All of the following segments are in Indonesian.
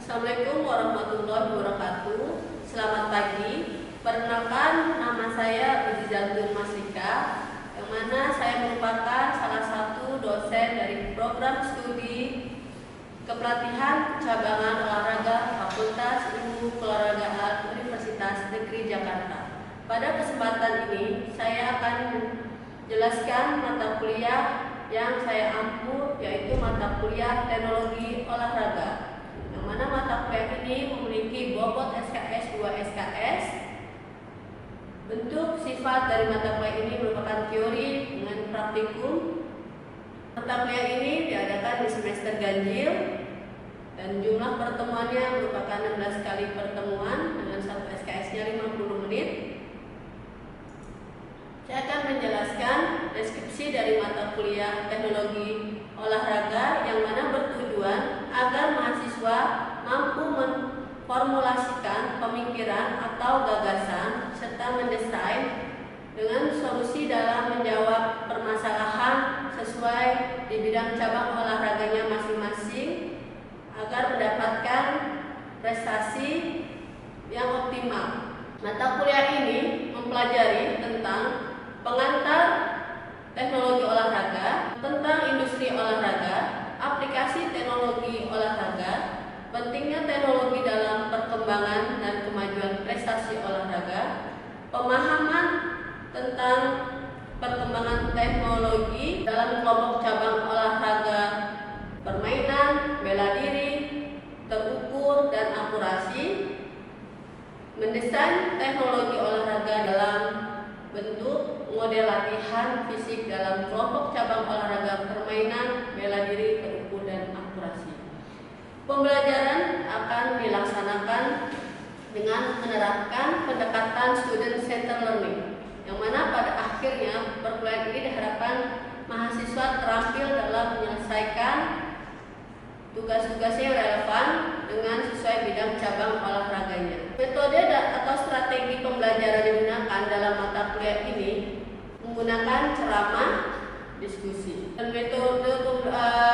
Assalamualaikum warahmatullahi wabarakatuh. Selamat pagi. Perkenalkan, nama saya Uzi Zaltun Maslika, yang mana saya merupakan salah satu dosen dari program studi kepelatihan cabangan olahraga Fakultas Ilmu Keolahragaan Universitas Negeri Jakarta. Pada kesempatan ini, saya akan menjelaskan mata kuliah yang saya ampu, yaitu mata kuliah Teknologi Olahraga, yang mana mata kuliah ini memiliki bobot SKS 2 SKS. Bentuk sifat dari mata kuliah ini merupakan teori dengan praktikum. Mata kuliah ini diadakan di semester ganjil dan jumlah pertemuannya merupakan 16 kali pertemuan dengan satu SKS-nya 50 menit. Saya akan menjelaskan deskripsi dari mata kuliah Teknologi Olahraga yang mana bertujuan agar mahasiswa mampu memformulasikan pemikiran atau gagasan serta mendesain dengan solusi dalam menjawab permasalahan sesuai di bidang cabang olahraganya masing-masing agar mendapatkan prestasi yang optimal. Mata kuliah ini mempelajari tentang pengantar teknologi olahraga, tentang industri olahraga, aplikasi teknologi olahraga, pentingnya teknologi dalam perkembangan dan kemajuan prestasi olahraga, pemahaman tentang perkembangan teknologi dalam kelompok cabang olahraga, permainan, bela diri, terukur, dan akurasi, mendesain teknologi olahraga dalam bentuk model latihan fisik dalam kelompok cabang olahraga permainan, bela diri, terukur, dan akurasi. Pembelajaran akan dilaksanakan dengan menerapkan pendekatan student center learning, yang mana pada akhirnya perkuliahan ini diharapkan mahasiswa terampil dalam menyelesaikan tugas-tugas yang relevan dengan sesuai bidang cabang olahraganya. Metode atau strategi pembelajaran digunakan dalam mata kuliah ini menggunakan ceramah, diskusi. Dan metode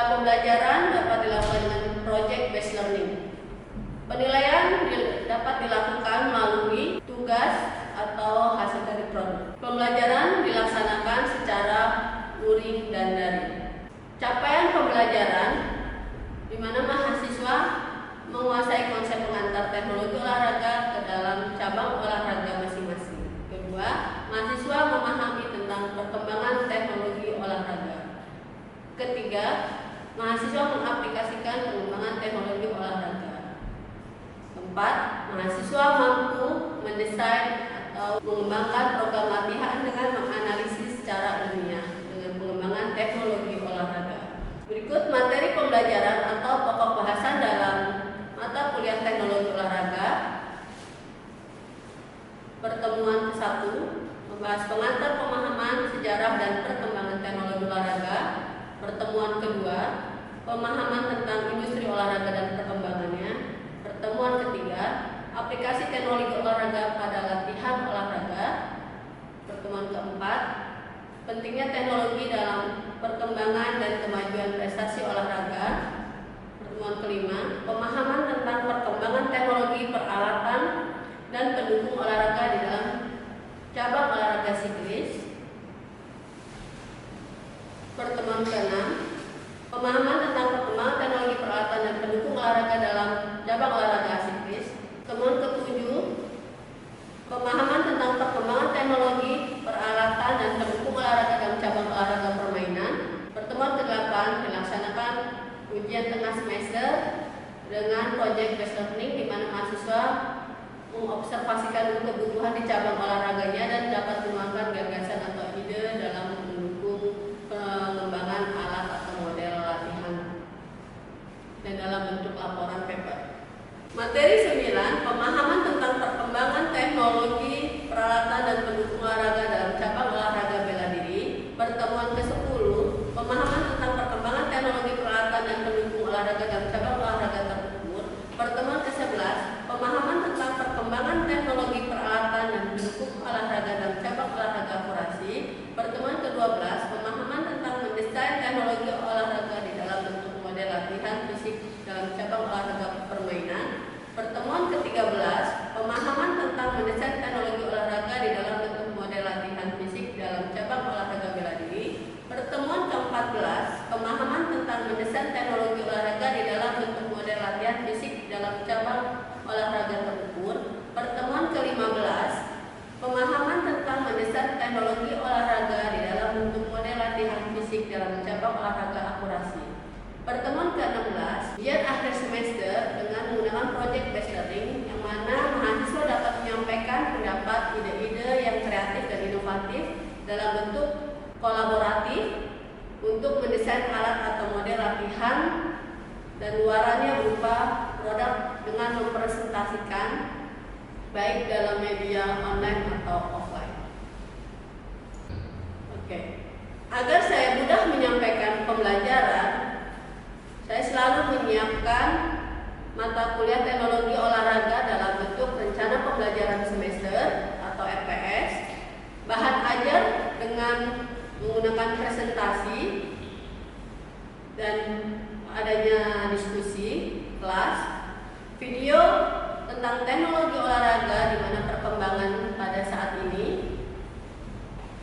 pembelajaran dapat dilakukan dengan project based learning. Penilaian dapat dilakukan melalui tugas atau hasil dari produk. Pembelajaran dilaksanakan secara luring dan daring. Capaian pembelajaran di mana mahasiswa menguasai konsep pengantar teknologi olahraga ke dalam cabang olahraga masing-masing. Kedua, mahasiswa memahami tentang perkembangan teknologi olahraga. Ketiga, mahasiswa mengaplikasikan pengembangan teknologi olahraga. Keempat, mahasiswa mampu mendesain atau mengembangkan program latihan dengan menganalisis secara ilmiah dengan pengembangan teknologi olahraga. Berikut materi pembelajaran atau pokok bahasan dalam mata kuliah teknologi olahraga. Pertemuan ke-1 membahas pengantar pemahaman sejarah dan perkembangan teknologi olahraga. Pertemuan kedua, pemahaman tentang industri olahraga dan perkembangannya. Pertemuan ketiga, aplikasi teknologi olahraga pada latihan olahraga. Pertemuan keempat, pentingnya teknologi dalam perkembangan dan kemajuan prestasi olahraga. Pertemuan kelima, pemahaman tentang perkembangan teknologi peralatan dan pendukung olahraga di dalam cabang olahraga siklis. Pertemuan keenam, pemahaman tentang perkembangan teknologi peralatan dan pendukung olahraga dalam cabang olahraga siklis. Pertemuan ketujuh, pemahaman tentang perkembangan teknologi peralatan dan pendukung olahraga dalam cabang olahraga permainan. Pertemuan ke-8 dilaksanakan ujian tengah semester dengan project based learning, di mana mahasiswa mengobservasikan kebutuhan di cabang olahraganya dan dapat mengembangkan gagasan atau ide dalam mendukung pengembangan alat atau model latihan dan dalam bentuk laporan paper. Materi 9, pemahaman tentang perkembangan teknologi peralatan dan pendukung olahraga dalam cabang olahraga bela diri. Pertemuan ke-10, pemahaman tentang perkembangan teknologi peralatan dan pendukung olahraga dalam cabang olahraga terukur. Pertemuan ke-11, pemahaman tentang perkembangan teknologi peralatan dan pendukung olahraga dalam cabang olahraga akurasi. Pertemuan ke-12, pemahaman tentang mendesain teknologi olahraga di dalam bentuk model latihan fisik dalam cabang olahraga permainan. cabang olahraga akurasi. Pertemuan ke-16, ujian akhir semester dengan menggunakan project based learning, yang mana mahasiswa dapat menyampaikan pendapat, ide-ide yang kreatif dan inovatif dalam bentuk kolaboratif untuk mendesain alat atau model latihan dan luarannya berupa produk dengan mempresentasikan baik dalam media online atau offline. Agar saya mudah menyampaikan pembelajaran, saya selalu menyiapkan mata kuliah teknologi olahraga dalam bentuk rencana pembelajaran semester atau RPS, bahan ajar dengan menggunakan presentasi dan adanya diskusi kelas, video tentang teknologi olahraga di mana perkembangan pada saat ini,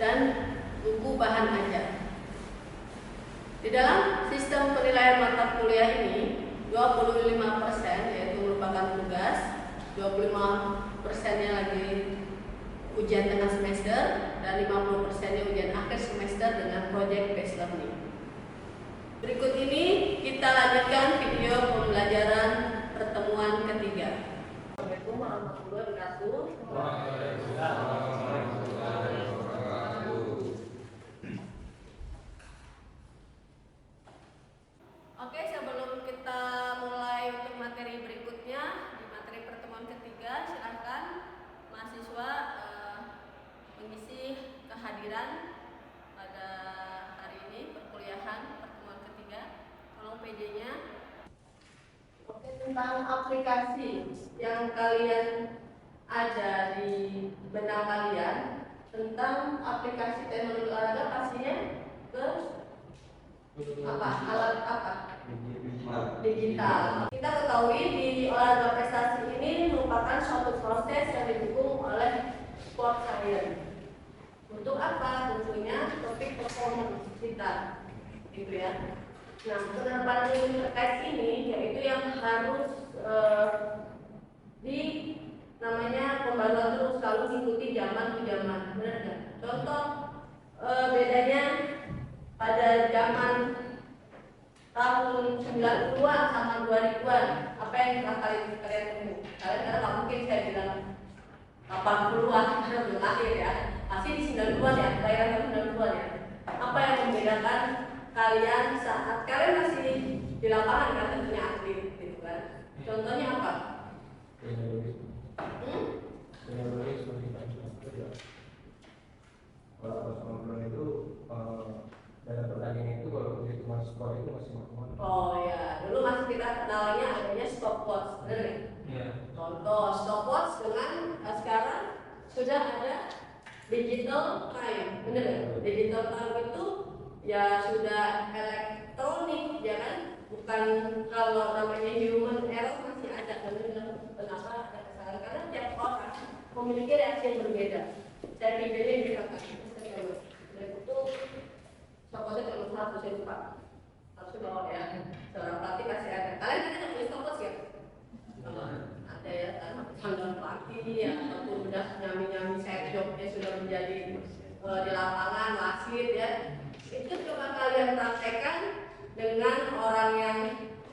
dan buku bahan ajar. Di dalam sistem penilaian mata kuliah ini, 25% yaitu merupakan tugas, 25%-nya lagi ujian tengah semester, dan 50%-nya ujian akhir semester dengan project based learning. Berikut ini kita lanjutkan video pembelajaran pertemuan ketiga. Assalamualaikum warahmatullahi wabarakatuh. Oke, sebelum kita mulai untuk materi berikutnya, di materi pertemuan ketiga, silakan mahasiswa mengisi kehadiran pada hari ini perkuliahan pertemuan ketiga. Tolong PJ-nya. Oke, tentang aplikasi yang kalian ada di benak kalian, tentang aplikasi teknologi olahraga pastinya ke apa? Alat apa? Digital. Kita ketahui di olahraga prestasi ini merupakan suatu proses yang didukung oleh sport science. Untuk apa? Tentunya topik performance kita, gitu ya. Nah, penerapan ilmu terkait ini yaitu yang harus di namanya pembaruan terus, selalu mengikuti zaman ke zaman, benar nggak? Contoh bedanya pada zaman tahun 90-an sama 2000-an, apa yang kalian temui? Kalian karena nggak mungkin saya bilang 80-an karena belum lahir ya, masih di 90-an ya, kelahiran 90-an ya. Apa yang membedakan kalian saat kalian masih di lapangan kan, tentunya atlet gitu kan? Contohnya apa? Teknologi seperti kalau nonton itu dalam pertandingan itu kalau itu mas skor itu masih maksimal. Oh ya, dulu masih kita kenalnya adanya stopwatch, benar nggak? Iya. Contoh stopwatch dengan sekarang sudah ada digital time, benar nggak? Digital time itu ya sudah elektronik, ya kan? Bukan kalau namanya human error masih ada, benar. Kenapa ada kesalahan? Karena tiap orang memiliki reaksi yang berbeda. Saya pilih dikatakan, dan itu stopwatch kalau satu saya lupa. Harus bawa ya, seorang pelatih pasti ada. Kalian kan ada punya stopwatch ya? Ada ya, tanggal pelatih ya, ataupun udah nyami-nyami set jobnya sudah menjadi di lapangan, wasit ya. Itu coba kalian praktekkan dengan orang yang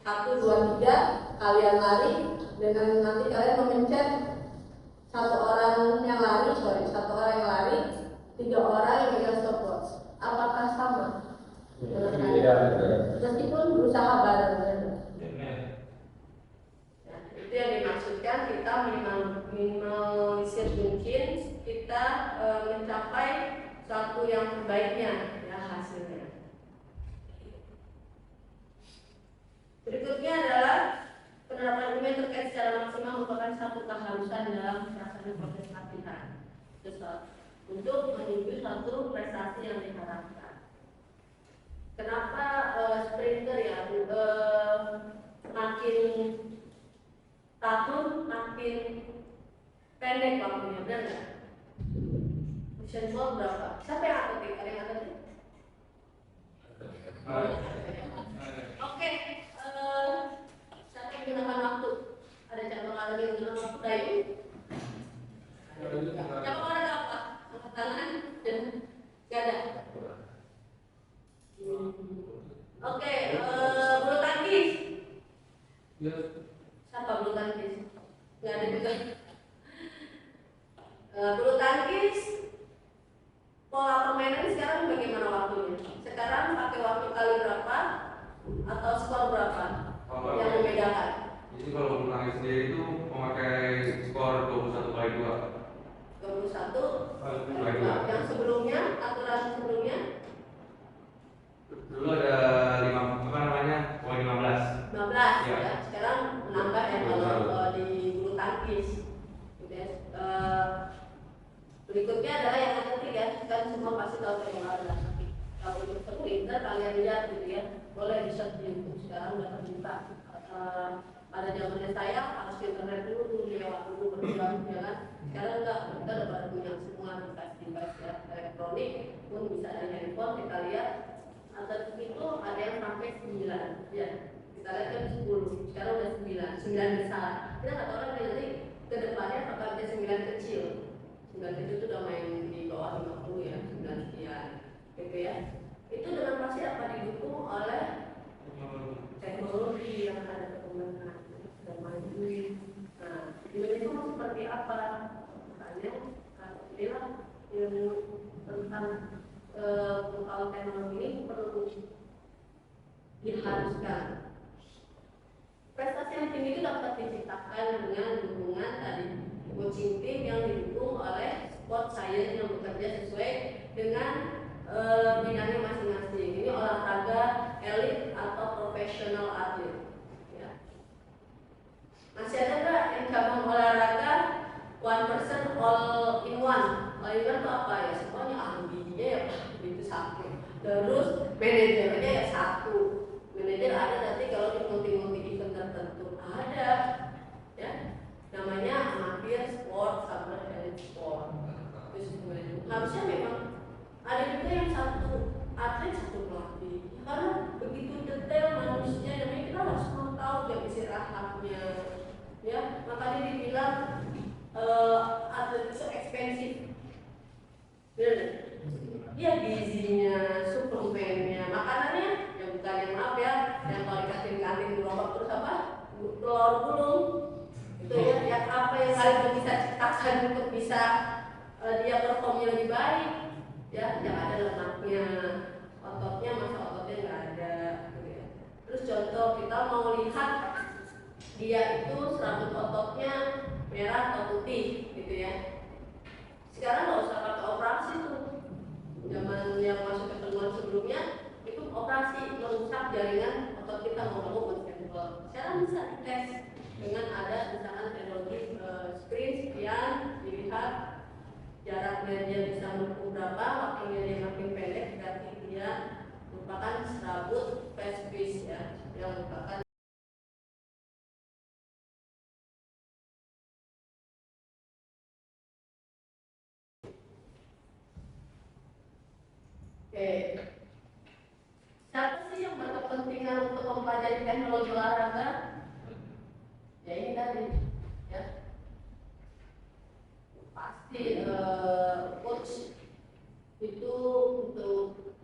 1, 2, 3, kalian lari, dengan nanti kalian memencet satu orang yang lari, 3 orang yang pegang stopwatch. Apakah sama? Meskipun berusaha bareng-bareng. Nah, itu yang dimaksudkan kita minimalisir mungkin kita mencapai suatu yang terbaiknya ya hasilnya. Berikutnya adalah penerapan ilmu terkait secara maksimal merupakan satu keharusan dalam pelaksanaan proses latihan untuk menuju satu prestasi yang diharapkan. Kenapa sprinter ya makin tahun makin pendek waktunya, benar nggak? Usain Bolt berapa? Siapa yang atletik? Ada yang atletik? Oke, siapa yang menggunakan waktu? Ada cabang olahraga yang menggunakan waktu dayung? Cabang olahraga apa? Angkat tangan dan gada. Ya, Siapa bulu tangkis? Nggak ada juga. Bulu tangkis, pola permainan sekarang bagaimana waktunya? Sekarang pakai waktu kali berapa atau skor berapa yang membedakan? Jadi kalau bulu tangkis sendiri itu memakai skor 21 kali 2. 21 kali 2. Yang sebelumnya, aturan sebelumnya Dulu ada 15. 15 Ya. ya. Sekarang menambah ya kalau di bulu tangkis. Gitu ya. Berikutnya adalah yang ketiga, kan semua pasti tahu olahraga. Kalau untuk seru, kalian lihat gitu ya, boleh di search di YouTube, sekarang udah terbuka. Pada zamannya saya harus internet dulu lewat dulu berjuang ya kan. Sekarang enggak, kita udah pada punya semua device ya, elektronik pun bisa dari handphone. Kita lihat atlet itu ada yang sampai 9 ya. Kita lihat kan 10, sekarang udah 9 besar. Kita nggak tahu kan nanti ke depannya apakah ada 9 kecil. 9 kecil itu udah main di bawah 50 ya, 9 sekian gitu ya. Itu dengan pasti apa didukung oleh teknologi yang ada perkembangan sudah maju. Nah, Indonesia mau seperti apa? Misalnya, inilah ilmu tentang pengetahuan teknologi ini perlu diharuskan. Prestasi yang tinggi itu dapat diciptakan dengan dukungan tadi coaching team yang didukung oleh sport science yang bekerja sesuai dengan bidangnya masing-masing. Ini olahraga elit atau profesional atlet. Ya. Masih ada nggak yang cabang olahraga one person all in one? All in one itu apa ya? Semuanya ahlinya ya itu satu. Terus manajernya ya satu. Manajer ada nanti kalau di multi event tertentu ada, ya. Namanya amatir sport sama elite sport. Terus harusnya memang ada juga yang satu atlet satu pelatih. Karena begitu detail manusia, namanya kita harus mau tahu jam istirahatnya, ya. Makanya dibilang atlet itu ekspensif. Iya, gizinya, suplemennya, makanannya ya bukan yang maaf ya, yang kalau dikasih kantin gerobak terus apa? Telur gulung. Itu ya, yang apa yang kalian bisa ciptakan untuk bisa dia performnya lebih baik, ya, yang ada lemaknya, ototnya masa ototnya nggak ada, gitu ya. Terus contoh kita mau lihat dia itu serabut ototnya merah atau putih, gitu ya. Sekarang nggak usah pakai operasi tuh. Zaman yang masuk ketemuan sebelumnya itu operasi merusak jaringan otot kita mau menstable. Sekarang bisa dites dengan ada misalkan teknologi screen sekian, dilihat jaraknya dia bisa menempuh berapa, waktunya dia makin pendek, berarti dia merupakan serabut fast twitch ya, yang merupakan siapa sih yang berkepentingan untuk mempelajari teknologi olahraga? Ya ini tadi, ya pasti coach itu untuk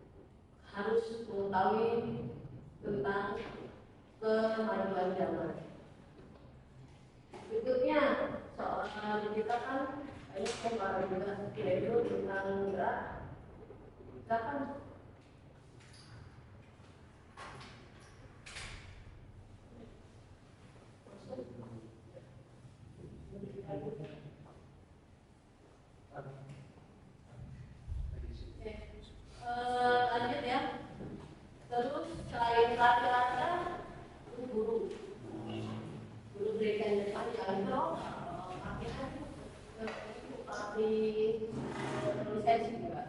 harus mengetahui tentang kemajuan zaman. Berikutnya soal kita kan ini kemarin juga yaitu tentang gerak. Silakan. Lanjut ya. Terus selain laki-laki, guru berikan depan jalan terus, pakai lisensi juga.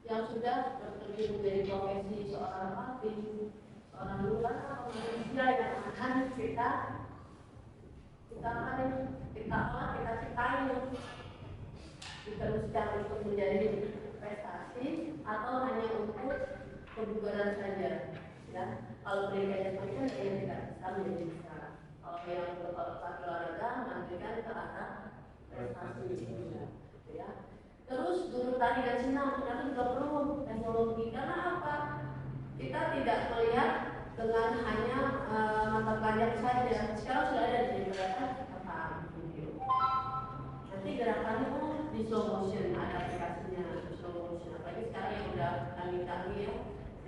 Yang sudah terjun menjadi profesi seorang pelatih, seorang lulusan atau manusia yang akan kita ciptain, diteruskan untuk menjadi prestasi atau hanya untuk kebugaran saja, ya. Kalau pendidikan yang penting tidak bisa menjadi besar. Kalau yang berkualitas olahraga nantikan ke arah prestasi juga, ya. Terus guru tani dan senam ternyata juga perlu teknologi, karena apa? Kita tidak melihat dengan hanya mata pelajaran saja. ya. Sekarang sudah ada di beberapa rekam video. Nanti gerakannya di slow motion, ada aplikasinya slow motion. Apalagi sekarang yang udah canggih-canggih ya,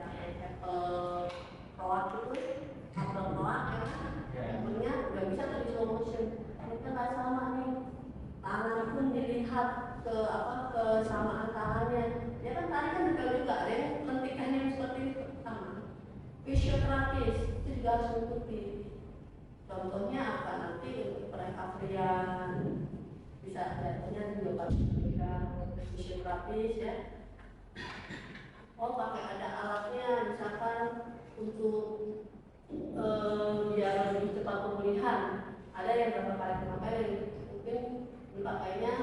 yang Apple Rock itu, Apple Rock ya, handphonenya udah bisa tuh di slow motion. Kita nggak sama nih, tangan pun dilihat ke kesamaan tangannya. Ya kan tadi kan juga ada yang mentikannya seperti itu sama. Fisioterapis itu juga harus mengikuti. Contohnya apa nanti untuk perecoveryan bisa jatuhnya juga pakai fisioterapis ya. Oh pakai ada alatnya misalkan untuk biar lebih cepat pemulihan. Ada yang berapa kali memakai yang mungkin dipakainya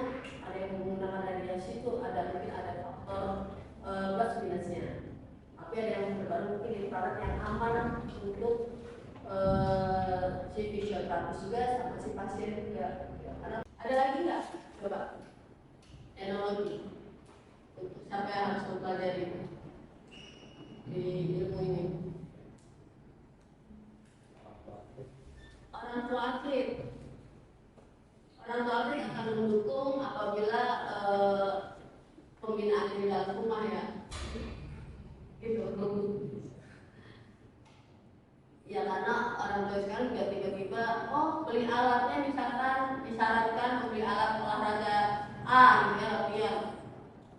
ada yang menggunakan radiasi itu ada mungkin ada faktor plus minusnya. Tapi ada yang terbaru mungkin infrared yang aman untuk si fisioterapis juga sama si pasien juga. Ada lagi nggak? Coba teknologi untuk siapa yang harus mempelajari di ilmu ini? Orang tua atlet. Orang tua atlet akan mendukung apabila pembinaan di dalam rumah ya. Gitu. Ya karena orang tua sekarang juga tiba-tiba beli alatnya misalkan disarankan membeli alat olahraga A gitu ya latihan.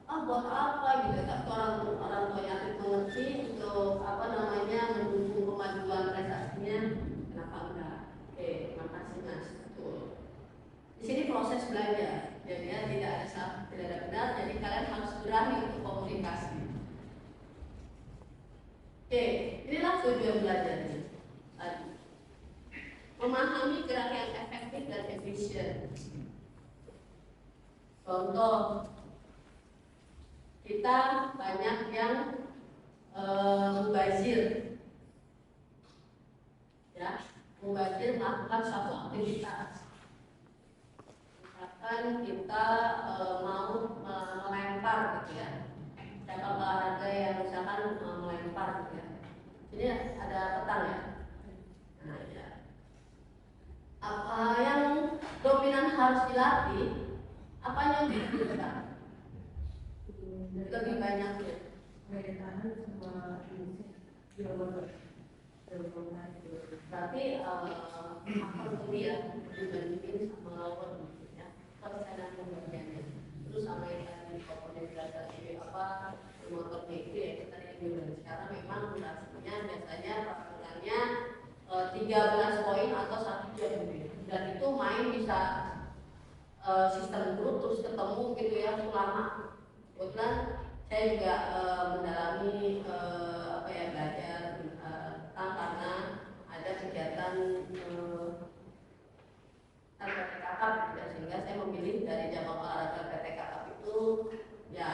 Buat apa gitu? Tapi orang tuanya itu mengerti untuk mendukung kemajuan prestasinya. Kenapa enggak? Oke, makasih Mas. Betul. Di sini proses belajar. Jadi ya tidak ada salah, tidak ada benar. Jadi kalian harus berani untuk komunikasi. Oke, inilah tujuan belajarnya. Memahami gerak yang efektif dan efisien. Contoh, kita banyak yang mubazir, ya, mubazir melakukan suatu aktivitas. Misalkan kita mau melempar, gitu ya, cabang olahraga yang misalkan melempar, gitu ya. Ini ada petang ya. Nah, ya. Apa yang dominan harus dilatih? Apanya yang dilatih? Lebih banyak ya. Daya tahan sama Berarti akan kuliah dibandingin sama lawan ya. Persenan pembagiannya. Terus sama yang tadi komponen belajar motor itu ya kita yang bilang sekarang memang durasinya biasanya pasangannya 13 poin atau 1 jam dan itu main bisa sistem grup terus ketemu gitu ya lama. Kebetulan saya juga mendalami belajar karena ada kegiatan PT Kakap ya, sehingga saya memilih dari cabang olahraga PT Kakap itu ya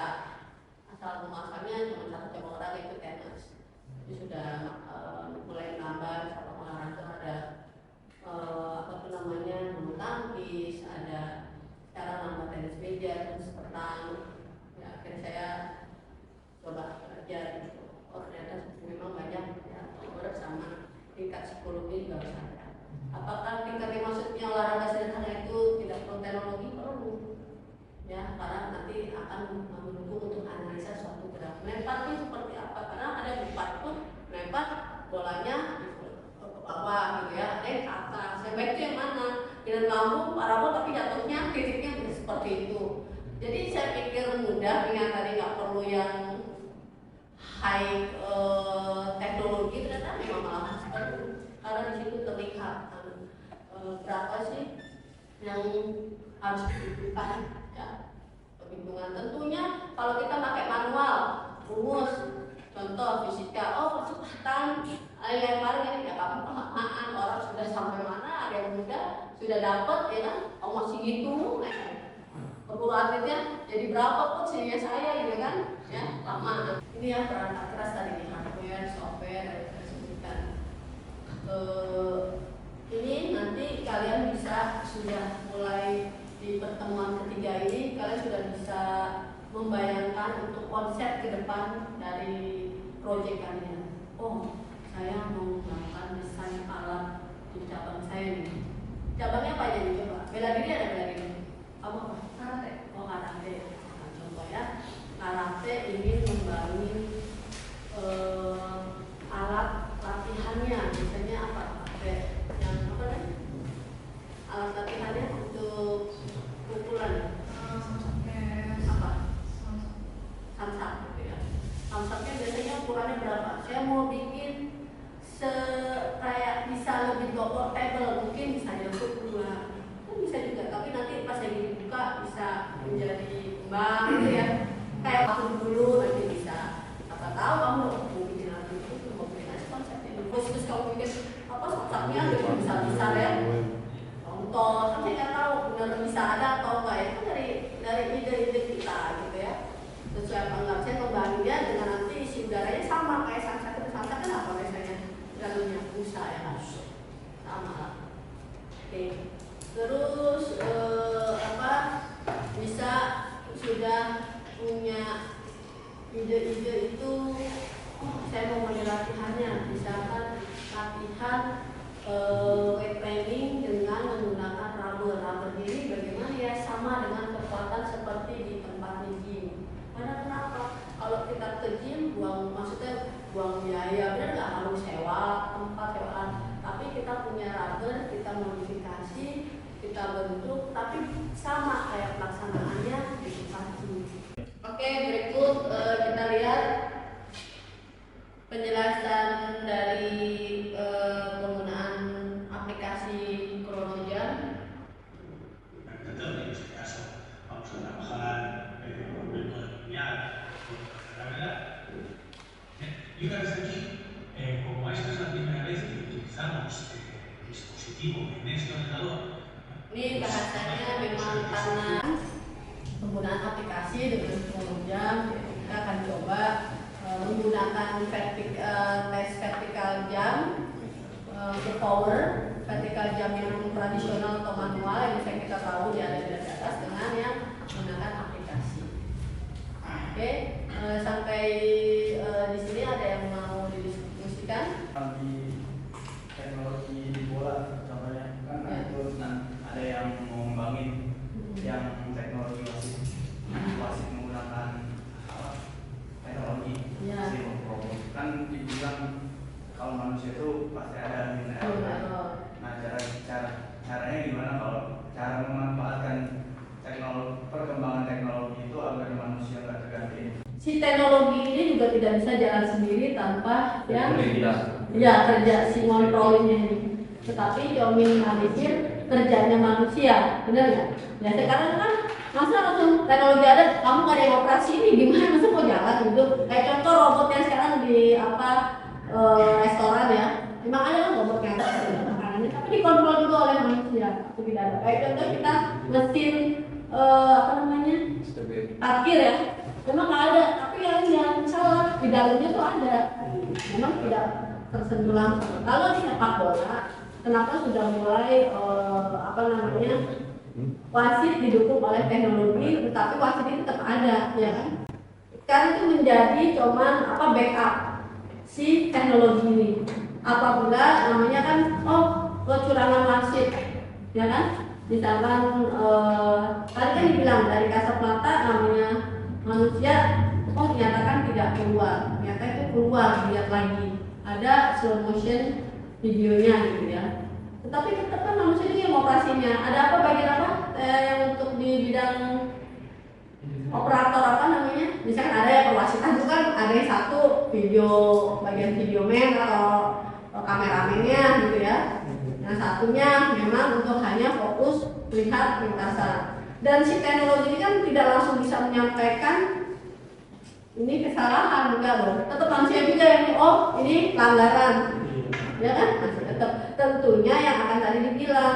asal muasalnya cuma satu cabang olahraga itu tenis. Jadi sudah mulai menambah cabang olahraga ada bulu tangkis, ada cara nambah tenis meja, tenis petang. Ya, akhirnya saya coba belajar gitu. Ternyata memang banyak ya, bersama tingkat psikologi juga harus ada. Apakah tingkat yang maksudnya olahraga sederhana itu tidak perlu teknologi? Perlu. Ya, karena nanti akan mendukung untuk analisa suatu gerak. Melempar itu seperti apa? Karena ada empat pun melempar bolanya ke bawah gitu ya, ada yang ke atas. Yang baik itu yang mana? Dengan lambung parabol tapi jatuhnya titiknya seperti itu. Jadi saya pikir mudah dengan tadi nggak perlu yang high teknologi, ternyata memang malah seperti itu. Karena di situ terlihat berapa sih yang harus dibutuhkan ya. Perhitungan tentunya kalau kita pakai manual, rumus, contoh fisika, kecepatan lempar ini ya kamu kelamaan orang sudah sampai mana, ada yang muda sudah dapat ya kan, masih gitu, keburu atletnya jadi berapa pun sehingga saya gitu kan, ya lama. Ini ya perangkat keras tadi nih, hardware, software, saya sebutkan. Ini nanti kalian bisa sudah mulai di pertemuan ketiga ini kalian sudah bisa membayangkan untuk konsep ke depan dari proyek kalian. Saya mau melakukan desain alat di cabang saya alat latihannya untuk pukulan pakai apa? sama. Samsak gitu ya. Samsaknya biasanya ukurannya berapa? Saya mau bikin kayak bisa lebih portable, mungkin bisa diangkut dua, kan bisa juga. Tapi nanti pas lagi dibuka bisa menjadi kembang gitu ya. Kayak waktu dulu nanti bisa. Apa tahu kamu mau bikin alat itu, mau bikin aja konsepnya. Terus kamu bikin apa samsaknya gitu bisa ya. Contoh, kan saya nggak tahu benar bisa ada atau enggak ya. Kan dari ide-ide kita gitu ya. Sesuai apa enggak, saya kembangin dia dengan nanti isi udaranya sama kayak samsak itu. Samsak kan apa biasanya? Jalurnya busa ya kan? Sama lah. Oke. Terus bisa sudah punya ide-ide itu, saya mau mulai latihannya, misalkan latihan weight training dengan menggunakan rubber ini bagaimana ya, sama dengan kekuatan seperti di tempat gym. Karena kenapa? Kalau kita ke gym maksudnya buang biaya, benar nggak, harus sewa tempat, sewaan. Tapi kita punya rubber, kita modifikasi, kita bentuk, tapi sama kayak pelaksanaannya di tempat gym. Oke, berikut kita lihat penjelasan dari penggunaan aplikasi ChronoJam. En este caso vamos a trabajar con ritmo lineal, la verdad. Y una vez aquí, como esta es la primera vez que utilizamos el dispositivo en este ordenador, Ini bahasanya memang karena penggunaan aplikasi dengan ChronoJam, kita akan coba menggunakan tes vertical jam, untuk power vertical jam yang tradisional atau manual yang bisa kita tahu ada di atas, dengan yang menggunakan aplikasi. Oke, sampai di sini ada yang mau didiskusikan? Di teknologi di bola contohnya kan itu ada yang mau ngembangin yang teknologi wasit menggunakan teknologi Ya. kan dibilang kalau manusia itu pasti ada human error. Nah caranya gimana kalau cara memanfaatkan perkembangan teknologi itu agar manusia nggak tergantikan? Si teknologi ini juga tidak bisa jalan sendiri tanpa yang kerja si ngontrolinnya ini. Tetapi yang minimalisir kerjanya manusia, benar nggak? Ya sekarang kan masa langsung teknologi ada, kamu nggak ada yang operasi ini gimana, masa mau jalan gitu? Kayak contoh robot yang sekarang di restoran ya, memang ada kan robot yang makanannya, tapi dikontrol juga oleh manusia, itu tidak ada. Kayak contoh kita mesin parkir ya, memang ada, tapi yang salah di dalamnya tuh ada, memang tidak tersentuh langsung. Kalau di sepak bola, kenapa sudah mulai wasit didukung oleh teknologi, tetapi wasit itu tetap ada, ya kan? Sekarang itu menjadi cuman backup si teknologi ini. Apabila namanya kan kecurangan wasit, ya kan? Misalkan tadi kan dibilang dari kasat mata namanya manusia, dinyatakan tidak keluar, ternyata itu keluar, lihat lagi ada slow motion videonya gitu ya. Tetapi tetap kan manusia ini yang operasinya. Ada apa bagian apa yang untuk di bidang operator misalkan ada yang perwasitan itu kan ada yang satu bagian video man atau kameramennya gitu ya. Yang satunya memang untuk hanya fokus melihat lintasan. Dan si teknologi ini kan tidak langsung bisa menyampaikan ini kesalahan, enggak loh. Tetap manusia juga yang ini pelanggaran, ya kan? Masih tetap. Tentunya yang akan tadi dibilang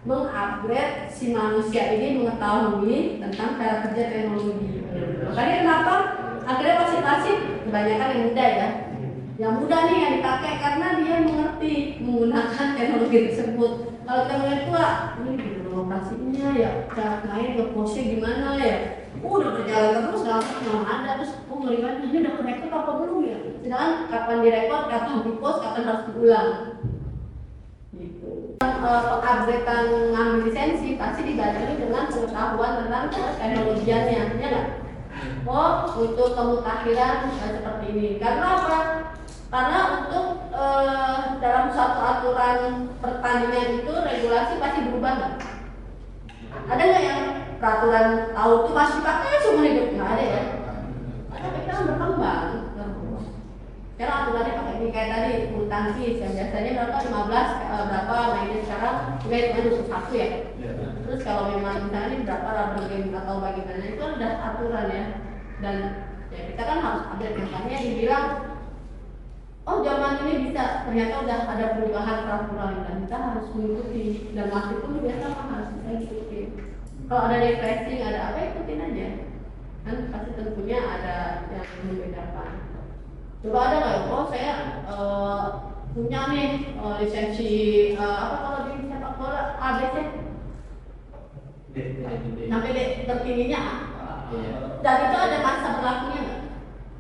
mengupgrade si manusia ini mengetahui tentang cara kerja teknologi. Makanya kenapa akhirnya wasit-wasit kebanyakan yang muda ya. Yang muda nih yang dipakai karena dia mengerti menggunakan teknologi tersebut. Kalau kita melihat tua, ini gimana operasinya ya, cara main nge-pose gimana ya. Udah berjalan terus, nggak ada terus, ngeri banget, ini udah ke-record apa belum ya? Sedangkan kapan direkod, kapan di-post, kapan harus diulang. Gitu. Pengupgradean ngambil lisensi pasti dibarengi dengan pengetahuan tentang teknologiannya, ya nggak? Untuk kemutakhiran seperti ini. Karena apa? Karena untuk dalam suatu aturan pertandingan itu regulasi pasti berubah nggak? Ada nggak yang peraturan tahun itu masih pakai seumur hidup? Nggak ada ya? Karena kita kan berkembang. Sekarang aturannya pakai ini kayak tadi bulu tangkis yang biasanya berapa 15 berapa mainnya sekarang udah itu 21 ya. Terus kalau memang misalnya ini berapa rubber game atau bagaimana itu udah aturan ya. Dan ya kita kan harus update, makanya dibilang oh zaman ini bisa, ternyata udah ada perubahan peraturan dan kita harus mengikuti, dan masih pun biasa harus bisa ikuti. Kalau ada refreshing, ada apa ikutin aja, kan pasti tentunya ada yang membedakan. Coba ada nggak? Oh saya punya nih lisensi apa kalau di sepak bola ABC sampai D tertingginya A. Dan itu ada masa berlakunya nggak?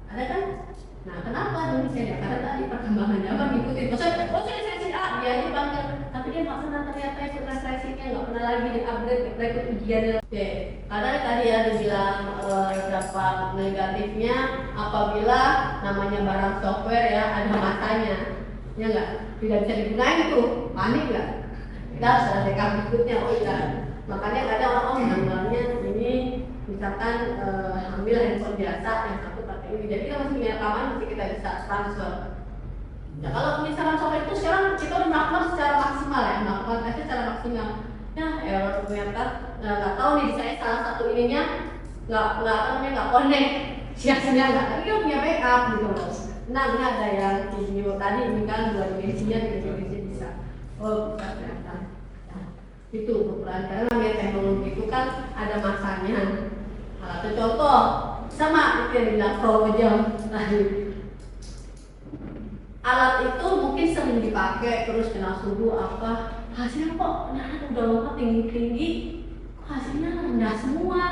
Ada kan? Nah kenapa Indonesia ya? Karena tadi perkembangan zaman ngikutin. Maksudnya, oh saya lisensi A, dia aja bangga. Tapi dia nggak pernah ternyata ikut refleksinya, nggak pernah lagi di-upgrade, ikut ujiannya. Oke, karena tadi ya dibilang dampak negatifnya apabila namanya barang software ya ada masanya, ya nggak? Tidak bisa digunakan itu, panik nggak? Kita harus ada backup berikutnya, oh iya. Makanya kadang orang namanya ini misalkan ambil handphone biasa yang satu pakai ini, jadi kita masih punya rekaman, masih kita bisa transfer. Ya kalau misalkan software itu sekarang kita udah melakukan secara maksimal ya, melakukan tesnya secara maksimal. Ya error ternyata nggak tahu nih saya salah satu ininya nggak connect, siasatnya nggak, tapi kita punya backup gitu loh. Nah ini ada yang video tadi ini kan 2 dimensinya 3 dimensi bisa, oh bisa ternyata. Itu ukuran, karena namanya teknologi itu kan ada masanya. Nah, contoh sama itu yang bilang jam tadi. Alat itu mungkin sering dipakai terus kena suhu apa, hasilnya kok udah lompat tinggi, hasilnya rendah semua.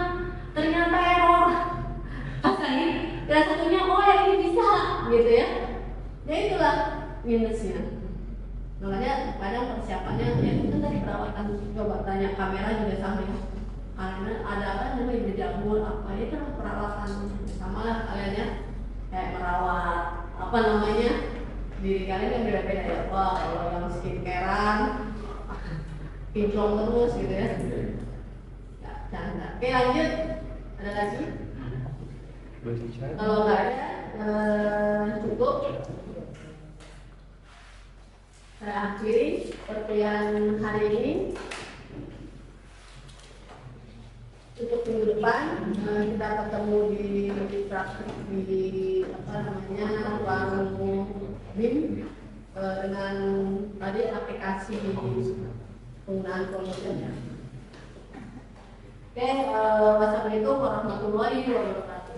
Ternyata error. Makanya dan satunya oh yang ini bisa gitu ya. Ya itulah minusnya. Makanya kadang persiapannya ya itu tadi perawatan, coba tanya kamera juga sama ya, karena ada apa namanya berjamur apa itu kan perawatan sama lah kalian ya, kayak merawat apa namanya diri kalian kan beda-beda ya. Wah kalau yang skincarean kinclong terus gitu ya, nggak canda. Oke lanjut, ada lagi? Kalau nggak ada cukup. Saya akhiri perkuliahan hari ini. Untuk minggu depan kita ketemu di praktik di apa namanya warung BIM dengan tadi aplikasi penggunaan komputernya. Oke, wassalamualaikum warahmatullahi wabarakatuh.